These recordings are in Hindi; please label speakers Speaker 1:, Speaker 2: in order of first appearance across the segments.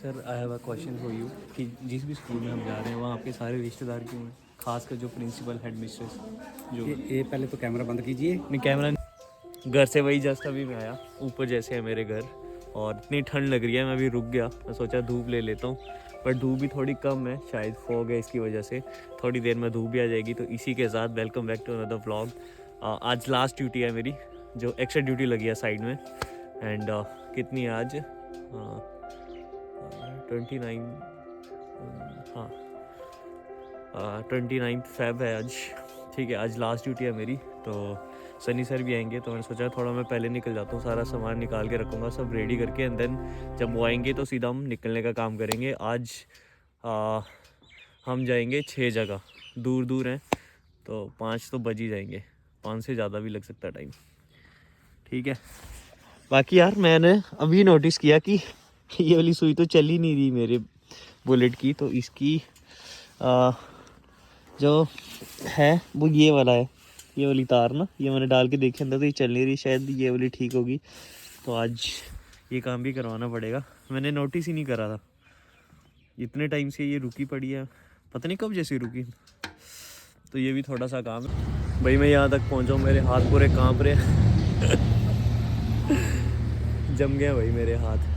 Speaker 1: Sir I have a question for you कि जिस भी स्कूल में हम जा रहे हैं वहाँ आपके सारे रिश्तेदार क्यों हैं, खासकर जो प्रिंसिपल हेड मिस्ट्रेस जो
Speaker 2: ये पहले तो कैमरा बंद कीजिए।
Speaker 1: नहीं कैमरा घर से वही जस्ट अभी मैं आया, ऊपर जैसे है मेरे घर और इतनी ठंड लग रही है, मैं अभी रुक गया, मैं सोचा धूप ले लेता हूँ पर धूप भी थोड़ी कम है, शायद फॉग है इसकी वजह से थोड़ी देर में धूप भी आ जाएगी। तो इसी के साथ welcome back to another vlog. आज लास्ट ड्यूटी है मेरी, जो एक्स्ट्रा ड्यूटी लगी है साइड में एंड कितनी है आज 29 हाँ 29 फेब है आज, ठीक है। आज लास्ट ड्यूटी है मेरी, तो सनी सर भी आएंगे तो मैंने सोचा थोड़ा मैं पहले निकल जाता हूँ, सारा सामान निकाल के रखूँगा सब रेडी करके एंड देन जब वो आएंगे तो सीधा हम निकलने का काम करेंगे। आज हम जाएंगे 6 जगह, दूर दूर हैं तो 5 तो बज ही जाएंगे, 5 से ज़्यादा भी लग सकता है टाइम, ठीक है। बाकी यार मैंने अभी नोटिस किया कि ये वाली सुई तो चल ही नहीं रही मेरे बुलेट की, तो इसकी जो है वो ये वाला है, ये वाली तार ना, ये मैंने डाल के देखी अंदर तो ये चल नहीं रही, शायद ये वाली ठीक होगी। तो आज ये काम भी करवाना पड़ेगा, मैंने नोटिस ही नहीं करा था, इतने टाइम से ये रुकी पड़ी है, पता नहीं कब जैसी रुकी। तो ये भी थोड़ा सा काम है भाई। मैं यहाँ तक पहुँचा हूँ, मेरे हाथ पूरे काँप रहे जम गए भाई मेरे हाथ।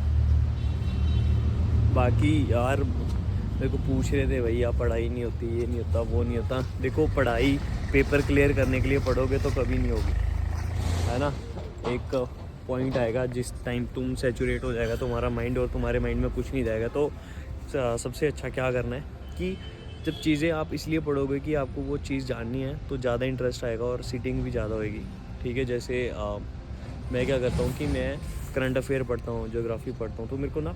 Speaker 1: बाकी यार मेरे को पूछ रहे थे भैया पढ़ाई नहीं होती, ये नहीं होता, वो नहीं होता। देखो पढ़ाई पेपर क्लियर करने के लिए पढ़ोगे तो कभी नहीं होगी, है ना। एक पॉइंट आएगा जिस टाइम तुम सैचुरेट हो जाएगा तुम्हारा माइंड और तुम्हारे माइंड में कुछ नहीं जाएगा। तो सबसे अच्छा क्या करना है कि जब चीज़ें आप इसलिए पढ़ोगे कि आपको वो चीज़ जाननी है तो ज़्यादा इंटरेस्ट आएगा और सीटिंग भी ज़्यादा होएगी, ठीक है। जैसे मैं क्या करता हूँ कि मैं करंट अफेयर पढ़ता हूँ, ज्योग्राफी पढ़ता हूँ, तो मेरे को ना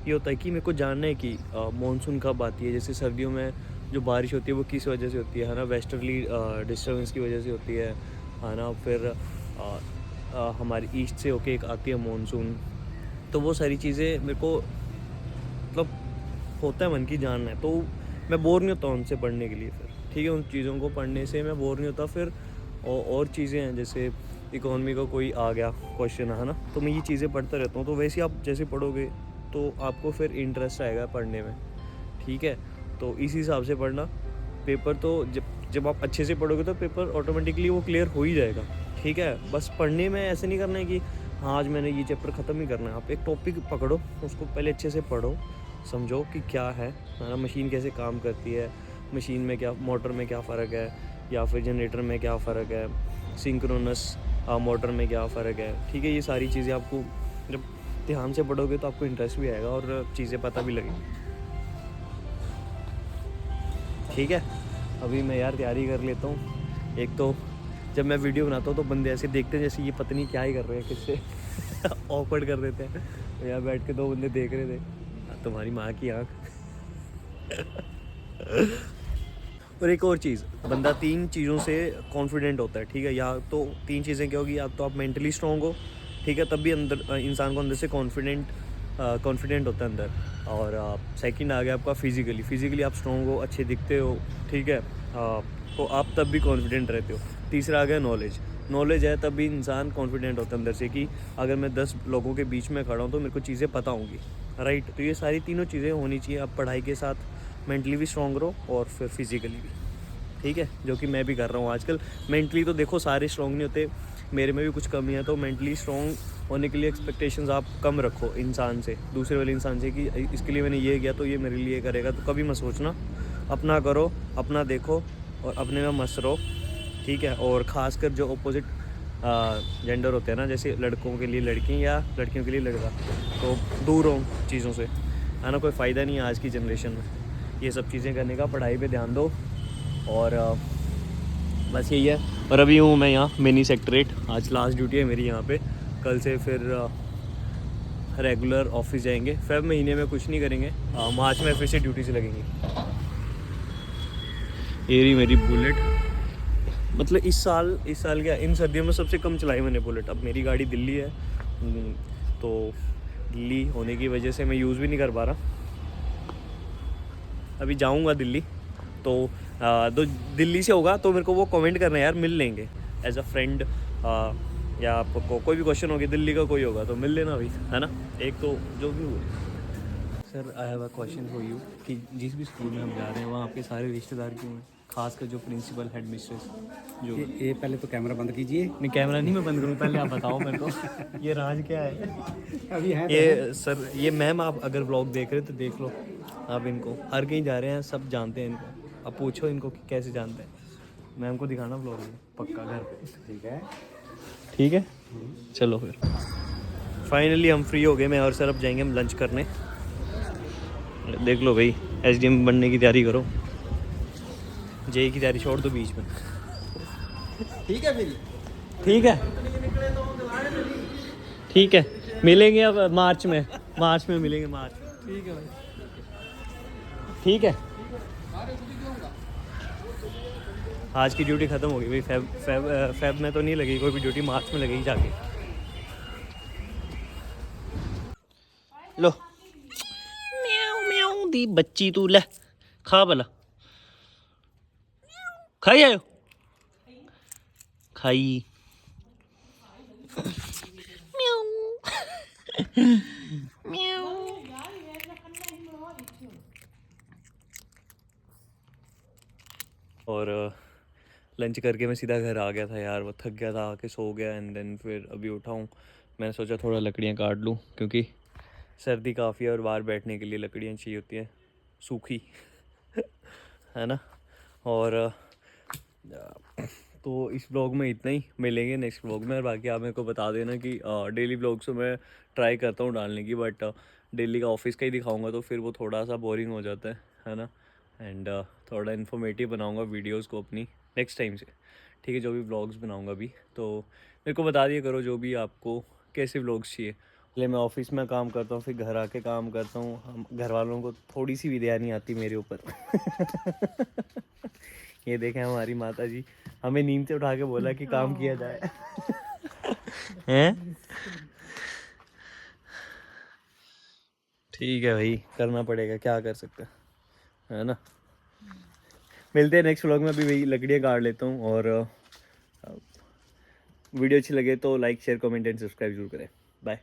Speaker 1: ये होता है कि मेरे को जानना है कि मानसून कब आती है। जैसे सर्दियों में जो बारिश होती है वो किस वजह से होती है ना, वेस्टर्ली डिस्टर्बेंस की वजह से होती है ना। फिर हमारी ईस्ट से होके एक आती है मानसून, तो वो सारी चीज़ें मेरे को मतलब होता है मन की जानना है, तो मैं बोर नहीं होता उनसे पढ़ने के लिए फिर, ठीक है। उन चीज़ों को पढ़ने से मैं बोर नहीं होता। फिर और चीज़ें हैं जैसे इकोनॉमी का कोई आ गया क्वेश्चन, है ना, तो मैं ये चीज़ें पढ़ता रहता हूँ। तो वैसे आप जैसे पढ़ोगे तो आपको फिर इंटरेस्ट आएगा पढ़ने में, ठीक है। तो इस हिसाब से पढ़ना। पेपर तो जब आप अच्छे से पढ़ोगे तो पेपर ऑटोमेटिकली वो क्लियर हो ही जाएगा, ठीक है। बस पढ़ने में ऐसे नहीं करना है कि हाँ आज मैंने ये चैप्टर ख़त्म ही करना है। आप एक टॉपिक पकड़ो, उसको पहले अच्छे से पढ़ो, समझो कि क्या है ना, मशीन कैसे काम करती है, मशीन में क्या, मोटर में क्या फ़र्क है, या फिर जनरेटर में क्या फ़र्क है, सिंक्रोनस मोटर में क्या फ़र्क है, ठीक है। ये सारी चीज़ें आपको जब ध्यान से पढ़ोगे तो आपको इंटरेस्ट भी आएगा और चीज़ें पता भी लगेगी, ठीक है। अभी मैं यार तैयारी कर लेता हूँ। एक तो जब मैं वीडियो बनाता हूँ तो बंदे ऐसे देखते हैं जैसे ये पता नहीं क्या ही कर रहे हैं, किससे ऑकवर्ड कर देते हैं। तो यहाँ बैठ के 2 बंदे देख रहे थे, तुम्हारी माँ की आँख और एक और चीज़, बंदा 3 चीज़ों से कॉन्फिडेंट होता है, ठीक है। या तो 3 चीज़ें क्या होगी, या तो आप मेंटली स्ट्रॉन्ग हो, ठीक है, तब भी अंदर इंसान को अंदर से कॉन्फिडेंट होता है अंदर। और सेकंड आ गया आपका फिज़िकली आप स्ट्रॉन्ग हो, अच्छे दिखते हो, ठीक है, तो आप तब भी कॉन्फिडेंट रहते हो। तीसरा आ गया नॉलेज है, तब भी इंसान कॉन्फिडेंट होता है अंदर से कि अगर मैं 10 लोगों के बीच में खड़ा हूँ तो मेरे को चीज़ें पता होंगी, राइट। तो ये सारी तीनों चीज़ें होनी चाहिए। आप पढ़ाई के साथ मेंटली भी स्ट्रॉन्ग रहो और फिर फिज़िकली भी, ठीक है, जो कि मैं भी कर रहा हूँ आजकल। मेंटली तो देखो सारे स्ट्रॉन्ग नहीं होते, मेरे में भी कुछ कमी है, तो मेंटली स्ट्रॉन्ग होने के लिए एक्सपेक्टेशंस आप कम रखो इंसान से, दूसरे वाले इंसान से, कि इसके लिए मैंने ये किया तो ये मेरे लिए करेगा, तो कभी मत सोचना। अपना करो, अपना देखो और अपने में मस्त रहो, ठीक है। और ख़ासकर जो अपोजिट जेंडर होते हैं ना, जैसे लड़कों के लिए लड़की या लड़कियों के लिए लड़का, तो दूर रहो चीज़ों से, है ना, कोई फ़ायदा नहीं है आज की जनरेशन में ये सब चीज़ें करने का। पढ़ाई पे ध्यान दो और बस यही है। और अभी हूँ मैं यहाँ मिनी सेक्रेटरीट, आज लास्ट ड्यूटी है मेरी यहाँ पे, कल से फिर रेगुलर ऑफिस जाएंगे। फेब महीने में कुछ नहीं करेंगे, मार्च में फिर से ड्यूटी से लगेंगे। ये रही मेरी बुलेट, मतलब इस साल क्या, इन सर्दियों में सबसे कम चलाई मैंने बुलेट। अब मेरी गाड़ी दिल्ली है, तो दिल्ली होने की वजह से मैं यूज़ भी नहीं कर पा रहा। अभी जाऊंगा दिल्ली तो दिल्ली से होगा तो मेरे को वो कमेंट करना है यार, मिल लेंगे एज अ फ्रेंड, या आपको कोई भी क्वेश्चन होगी दिल्ली का कोई होगा तो मिल लेना भाई, है ना। एक तो जो भी हुआ sir I have a question for you कि जिस भी स्कूल में हम जा रहे हैं वहाँ आपके सारे रिश्तेदार क्यों हैं, खासकर जो प्रिंसिपल हेड मिस्ट्रेस जो
Speaker 2: ये पहले तो कैमरा बंद कीजिए।
Speaker 1: नहीं कैमरा नहीं मैं बंद करूँ, पहले आप बताओ मेरे को ये राज क्या है।
Speaker 2: अभी है
Speaker 1: ये सर ये मैम आप अगर व्लॉग देख रहे हो तो देख लो आप इनको, हर कहीं जा रहे हैं सब जानते हैं इनको, अब पूछो इनको कि कैसे जानते हैं। मैम को दिखाना व्लॉग में पक्का घर पे।
Speaker 2: ठीक है।
Speaker 1: ठीक है चलो फिर फाइनली हम फ्री हो गए, मैं और सर अब जाएंगे हम लंच करने। देख लो भाई एसडीएम बनने की तैयारी करो, जेई की तैयारी छोड़ दो बीच में।
Speaker 2: ठीक है फिर।
Speaker 1: ठीक है ठीक है मिलेंगे अब मार्च में मिलेंगे मार्च में।
Speaker 2: ठीक है भाई।
Speaker 1: ठीक है आज की ड्यूटी ख़त्म हो गई भाई, फेब में तो नहीं लगेगी कोई भी ड्यूटी, मार्च में लगेगी जाके। लो म्याऊ म्याऊ दी बच्ची तू ले खा भला, खाई आयो खाई म्याऊ म्याऊ। और लंच करके मैं सीधा घर आ गया था यार, वो थक गया था आके सो गया एंड देन फिर अभी उठा हूँ। मैंने सोचा थोड़ा लकड़ियाँ काट लूँ क्योंकि सर्दी काफ़ी है और बाहर बैठने के लिए लकड़ियाँ चाहिए होती हैं सूखी है ना। और तो इस ब्लॉग में इतना ही, मिलेंगे नेक्स्ट ब्लॉग में। और बाकी आप मेरे को बता देना कि डेली ब्लॉग्स तो मैं ट्राई करता हूँ डालने की, बट डेली का ऑफिस का ही दिखाऊंगा तो फिर वो थोड़ा सा बोरिंग हो जाता है ना। एंड थोड़ा इन्फॉर्मेटिव बनाऊंगा वीडियोस को अपनी नेक्स्ट टाइम से, ठीक है। जो भी व्लॉग्स बनाऊंगा अभी तो मेरे को बता दिया करो जो भी आपको कैसे व्लॉग्स चाहिए। पहले मैं ऑफिस में काम करता हूँ फिर घर आके काम करता हूँ, हम घर वालों को थोड़ी सी भी दया नहीं आती मेरे ऊपर ये देखें हमारी माता जी हमें नींद से उठा के बोला कि काम किया जाए हैं। ठीक है भाई करना पड़ेगा, क्या कर सकते हैं है ना। मिलते हैं नेक्स्ट व्लॉग में, अभी वही लकड़ियाँ काट लेता हूँ। और वीडियो अच्छी लगे तो like share comment and subscribe जरूर करें। बाय।